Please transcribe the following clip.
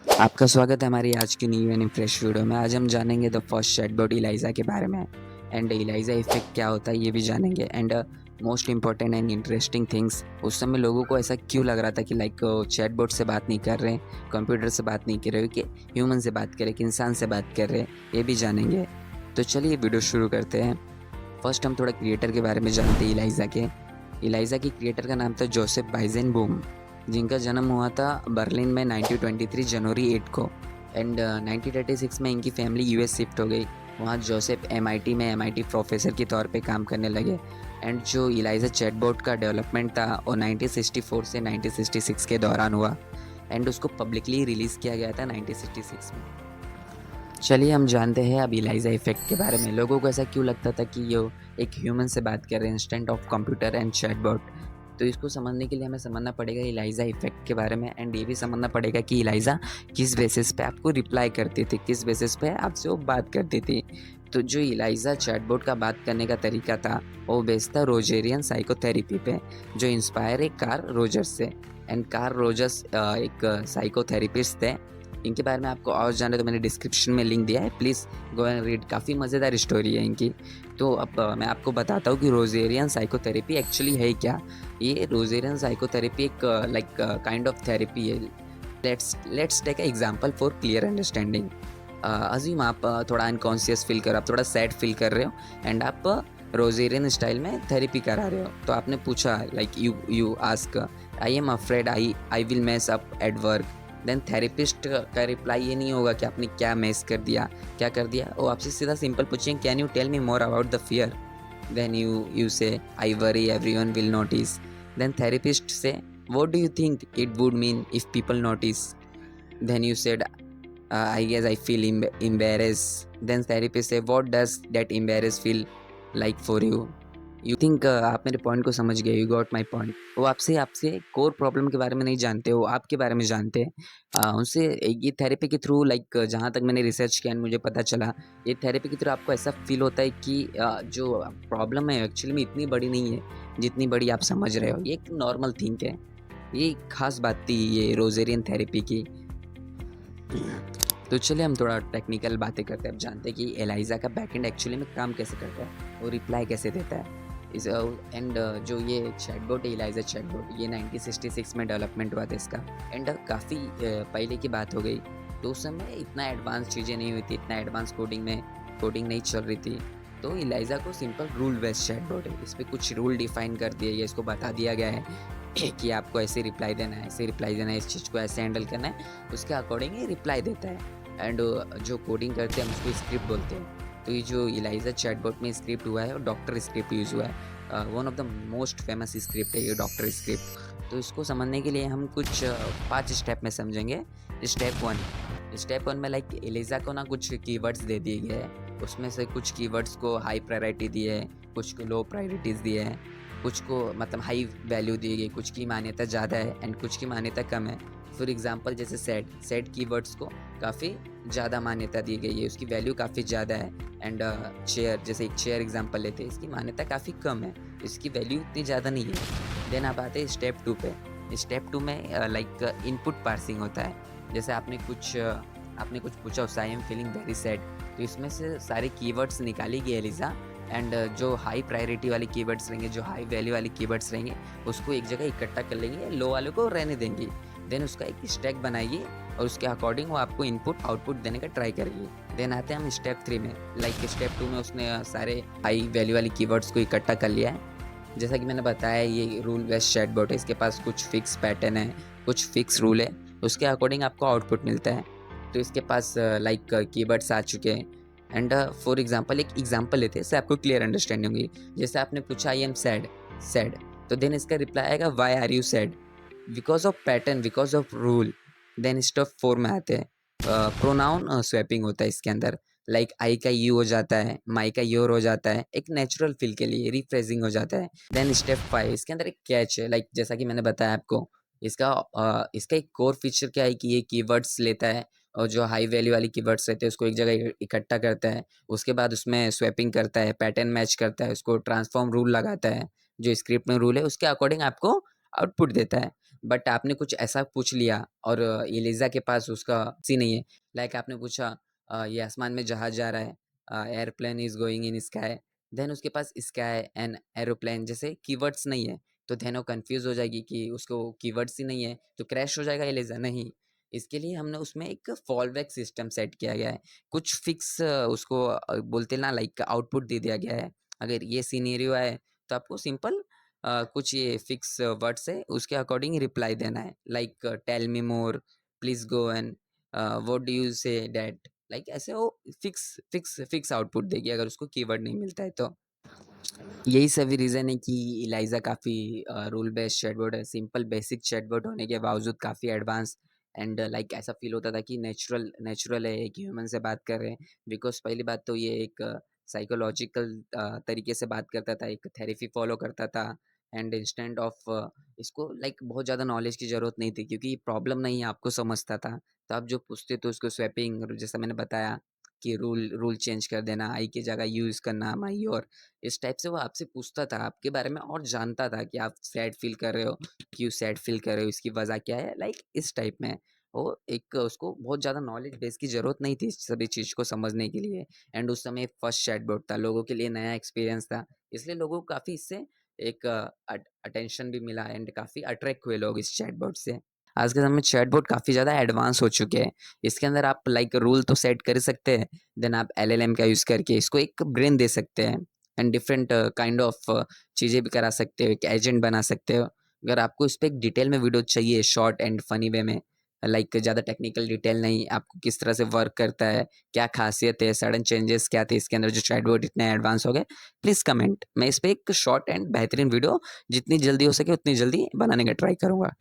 आपका स्वागत है हमारी आज की न्यू एंड फ्रेश वीडियो में। आज हम जानेंगे द फर्स्ट चैटबॉट इलाइज़ा के बारे में एंड इलाइज़ा इफेक्ट क्या होता है ये भी जानेंगे and most important and interesting things, उस समय लोगों को ऐसा क्यों लग रहा था कि लाइक चैटबॉट से बात नहीं कर रहे, कंप्यूटर से बात नहीं कर रहे, कि ह्यूमन से बात कर रहे, कि इंसान से बात कर रहे, ये भी जानेंगे। तो चलिए वीडियो शुरू करते हैं। फर्स्ट हम थोड़ा क्रिएटर के बारे में जानते हैं इलाइज़ा के। इलाइज़ा की क्रिएटर का नाम था जोसेफ वाइजेनबूम, जिनका जन्म हुआ था बर्लिन में 1923 जनवरी 8 को एंड 1936 में इनकी फैमिली यूएस शिफ्ट हो गई। वहाँ जोसेफ एमआईटी में एमआईटी प्रोफेसर के तौर पे काम करने लगे एंड जो इलाइज़ा चैटबॉट का डेवलपमेंट था वो 1964 से 1966 के दौरान हुआ एंड उसको पब्लिकली रिलीज़ किया गया था 1966 में। चलिए हम जानते हैं अब इलाइज़ा इफेक्ट के बारे में। लोगों को ऐसा क्यों लगता था कि ये एक ह्यूमन से बात कर रहे हैं instant of computer and chatbot. तो इसको समझने के लिए हमें समझना पड़ेगा इलाइज़ा इफेक्ट के बारे में एंड ये भी समझना पड़ेगा कि इलाइज़ा किस बेसिस पे आपको रिप्लाई करती थी, किस बेसिस पे आपसे वो बात करती थी। तो जो इलाइज़ा चैटबॉट का बात करने का तरीका था वो बेस्ड था रोजेरियन साइकोथेरेपी पे, जो इंस्पायर है कार्ल रोजर्स से एंड कार्ल रोजर्स एक साइकोथेरेपिस्ट थे। इनके बारे में आपको और जानना है तो मैंने डिस्क्रिप्शन में लिंक दिया है, प्लीज़ गो एंड रीड, काफ़ी मज़ेदार स्टोरी है इनकी। तो अब मैं आपको बताता हूँ कि रोजेरियन साइकोथेरेपी एक्चुअली है क्या। ये रोजेरियन साइकोथेरेपी एक लाइक काइंड ऑफ थेरेपी है। Let's take a example for clear understanding. Assume आप थोड़ा अनकॉन्शियस फील कर रहे हो, आप थोड़ा सैड फील कर रहे हो एंड आप रोजेरियन स्टाइल में थेरेपी करा रहे हो। तो आपने पूछा like you ask I am afraid I will mess up at work. Then therapist का रिप्लाई ये नहीं होगा कि आपने क्या मेस कर दिया, क्या कर दिया। वो आपसे सीधा सिंपल पूछेंगे can you tell me more about the fear. Then you say I worry everyone will notice. Then therapist say what do you think it would mean if people notice. then you said I guess I feel embarrassed. Then therapist say what does that embarrass feel like for you. You think आप मेरे point को समझ गए, you got my point. वो आपसे आपसे core problem के बारे में नहीं जानते, वो आपके बारे में जानते हैं। उनसे ये थेरेपी के थ्रू लाइक जहाँ तक मैंने रिसर्च किया मुझे पता चला, ये थेरेपी के थ्रू आपको ऐसा फील होता है कि जो प्रॉब्लम है एक्चुअली में इतनी बड़ी नहीं है जितनी बड़ी आप समझ रहे हो। ये एक नॉर्मल थिंक है। ये खास बात थी ये रोजेरियन थेरेपी की। तो चलिए हम थोड़ा टेक्निकल बातें करते हैं। अब जानते हैं कि एलाइज़ा का बैकएंड एक्चुअली में काम कैसे करता है, वो रिप्लाई कैसे देता है इस एंड जो ये चैटबॉट है एलाइज़ा चैटबॉट, ये 1966 में डेवलपमेंट हुआ था इसका एंड काफ़ी पहले की बात हो गई। तो उस समय इतना एडवांस चीज़ें नहीं हुई थी, इतना एडवांस कोडिंग नहीं चल रही थी। तो एलाइज़ा को सिंपल रूल बेस्ड चैटबॉट है, इस पर कुछ रूल डिफाइन कर दिए, इसको बता दिया गया है कि आपको ऐसे रिप्लाई देना है, ऐसे रिप्लाई देना है, इस चीज़ को ऐसे हैंडल करना है, उसके अकॉर्डिंग ये रिप्लाई देता है एंड जो कोडिंग करते हैं हम उसको स्क्रिप्ट बोलते हैं। तो ये जो एलाइज़ा चैटबॉट में स्क्रिप्ट हुआ है और डॉक्टर स्क्रिप्ट यूज़ हुआ है, one of the most famous script है ये डॉक्टर स्क्रिप्ट। तो इसको समझने के लिए हम कुछ 5 स्टेप में समझेंगे। स्टेप वन में लाइक एलिजा को ना कुछ कीवर्ड्स दे दिए गए हैं, उसमें से कुछ कीवर्ड्स को हाई प्रायोरिटी दी है, कुछ को लो प्रायोरिटीज़ दिए हैं, कुछ को मतलब हाई वैल्यू दी गई, कुछ की मान्यता ज़्यादा है एंड कुछ की मान्यता कम है। फॉर एग्जांपल जैसे सैड कीवर्ड्स को काफ़ी ज़्यादा मान्यता दी गई है, उसकी वैल्यू काफ़ी ज़्यादा है एंड चेयर, जैसे एक चेयर एग्जांपल लेते हैं, इसकी मान्यता काफ़ी कम है, इसकी वैल्यू इतनी ज़्यादा नहीं है। देन आप आते हैं स्टेप 2 पे। स्टेप 2 में लाइक इनपुट पार्सिंग होता है। जैसे आपने कुछ पूछा, I am feeling very sad, तो इसमें से सारे कीवर्ड्स निकालेगी एलिजा एंड जो हाई प्रायोरिटी वाले कीवर्ड्स रहेंगे, जो हाई वैल्यू वाले कीवर्ड्स रहेंगे, उसको एक जगह इकट्ठा कर लेंगे, लो वाले को रहने देंगी। देन उसका एक स्टैक बनाएगी और उसके अकॉर्डिंग वो आपको इनपुट आउटपुट देने का ट्राई करेगी। देन आते हैं हम स्टेप 3 में। लाइक स्टेप 2 में उसने सारे हाई वैल्यू वाले कीवर्ड्स को इकट्ठा कर लिया है। जैसा कि मैंने बताया ये रूल बेस्ड चैटबॉट है, इसके पास कुछ फिक्स पैटर्न है, कुछ फिक्स रूल है, उसके अकॉर्डिंग आपको आउटपुट मिलता है। तो इसके पास लाइक कीवर्ड्स आ चुके हैं एंड फॉर एग्जांपल एक एग्जांपल लेते हैं, इससे आपको क्लियर अंडरस्टैंडिंग होगी। जैसे आपने पूछा आई एम सैड, तो देन इसका रिप्लाई आएगा why are you sad, because of pattern, because of rule. Then step 4 में आते हैं, प्रोनाउन स्वैपिंग होता है इसके अंदर। लाइक आई का यू हो जाता है, माई का योर हो जाता है, एक नेचुरल फील के लिए रिफ्रेशिंग हो जाता है। देन स्टेप 5, इसके अंदर एक कैच है, लाइक जैसा कि मैंने बताया आपको, इसका एक कोर फीचर क्या है कि ये कीवर्ड्स लेता है और जो हाई वैल्यू वाली कीवर्ड्स रहते हैं उसको एक जगह इकट्ठा करता है, उसके बाद उसमें स्वैपिंग करता है, पैटर्न मैच करता है, उसको ट्रांसफॉर्म रूल लगाता है, जो स्क्रिप्ट में रूल है उसके अकॉर्डिंग आपको आउटपुट देता है। बट आपने कुछ ऐसा पूछ लिया और एलिज़ा के पास उसका सी नहीं है। लाइक आपने पूछा ये आसमान में जहाज़ जा रहा है, airplane is going in sky, then उसके पास स्काई एंड एरोप्लेन जैसे कीवर्ड्स नहीं है, तो देन वो कन्फ्यूज़ हो जाएगी कि उसको कीवर्ड्स ही नहीं है, तो क्रैश हो जाएगा एलिज़ा, नहीं। इसके लिए हमने उसमें एक फॉलबैक सिस्टम सेट किया गया है। कुछ फिक्स उसको बोलते हैं ना लाइक आउटपुट दे दिया गया है। अगर ये सिनेरियो है, तो आपको सिंपल कुछ ये फिक्स वर्ड्स है, उसके अकॉर्डिंग रिप्लाई देना है। Like tell me more, please go and what do you say that? Like ऐसे वो फिक्स आउटपुट देगी अगर उसको कीवर्ड नहीं मिलता है तो। यही सभी रीज़न है कि इलाइज़ा काफ़ी रूल बेस्ड चैटबॉट है। सिंपल बेसिक चैटबॉट होने के बावजूद काफ़ी एडवांस एंड लाइक ऐसा फ़ील होता था कि नेचुरल नेचुरल है, एक ह्यूमन से बात कर रहे हैं। बिकॉज़ पहली बात तो ये एक साइकोलॉजिकल तरीके से बात करता था, एक थेरेपी फ़ॉलो करता था एंड इंस्टेंट ऑफ इसको लाइक बहुत ज़्यादा नॉलेज की ज़रूरत नहीं थी क्योंकि प्रॉब्लम नहीं है, आपको समझता था। तो आप जो पूछते थे उसको स्वैपिंग जैसा मैंने बताया कि रूल रूल चेंज कर देना, आई की जगह यू यूज़ करना, माई और इस टाइप से वो आपसे पूछता था, आपके बारे में और जानता था कि आप सैड फ़ील कर रहे हो, क्यों सैड फ़ील कर रहे हो, इसकी वजह क्या है? लाइक इस टाइप में। वो एक उसको बहुत ज़्यादा नॉलेज बेस की ज़रूरत नहीं थी इस सभी चीज़ को समझने के लिए एंड उस समय फर्स्ट चैटबॉट था, लोगों के लिए नया एक्सपीरियंस था, इसलिए लोगों को काफ़ी इससे एक अटेंशन भी मिला एंड काफ़ी अट्रैक्ट हुए लोग इस चैटबॉट से। आज के समय में चैटबॉट काफ़ी ज़्यादा एडवांस हो चुके हैं। इसके अंदर आप लाइक रूल तो सेट कर सकते हैं, देन आप एलएलएम का यूज़ करके इसको एक ब्रेन दे सकते हैं एंड डिफरेंट काइंड ऑफ चीज़ें भी करा सकते हो, एक एजेंट बना सकते हो। अगर आपको इस पे एक डिटेल में वीडियो चाहिए शॉर्ट एंड फनी वे में, लाइक ज़्यादा टेक्निकल डिटेल नहीं, आपको किस तरह से वर्क करता है, क्या ख़ासियत है, सडन चेंजेस क्या थे इसके अंदर जो चैटबॉट इतने एडवांस हो गए, प्लीज़ कमेंट। मैं इस पे एक शॉर्ट एंड बेहतरीन वीडियो जितनी जल्दी हो सके उतनी जल्दी बनाने का ट्राई करूँगा।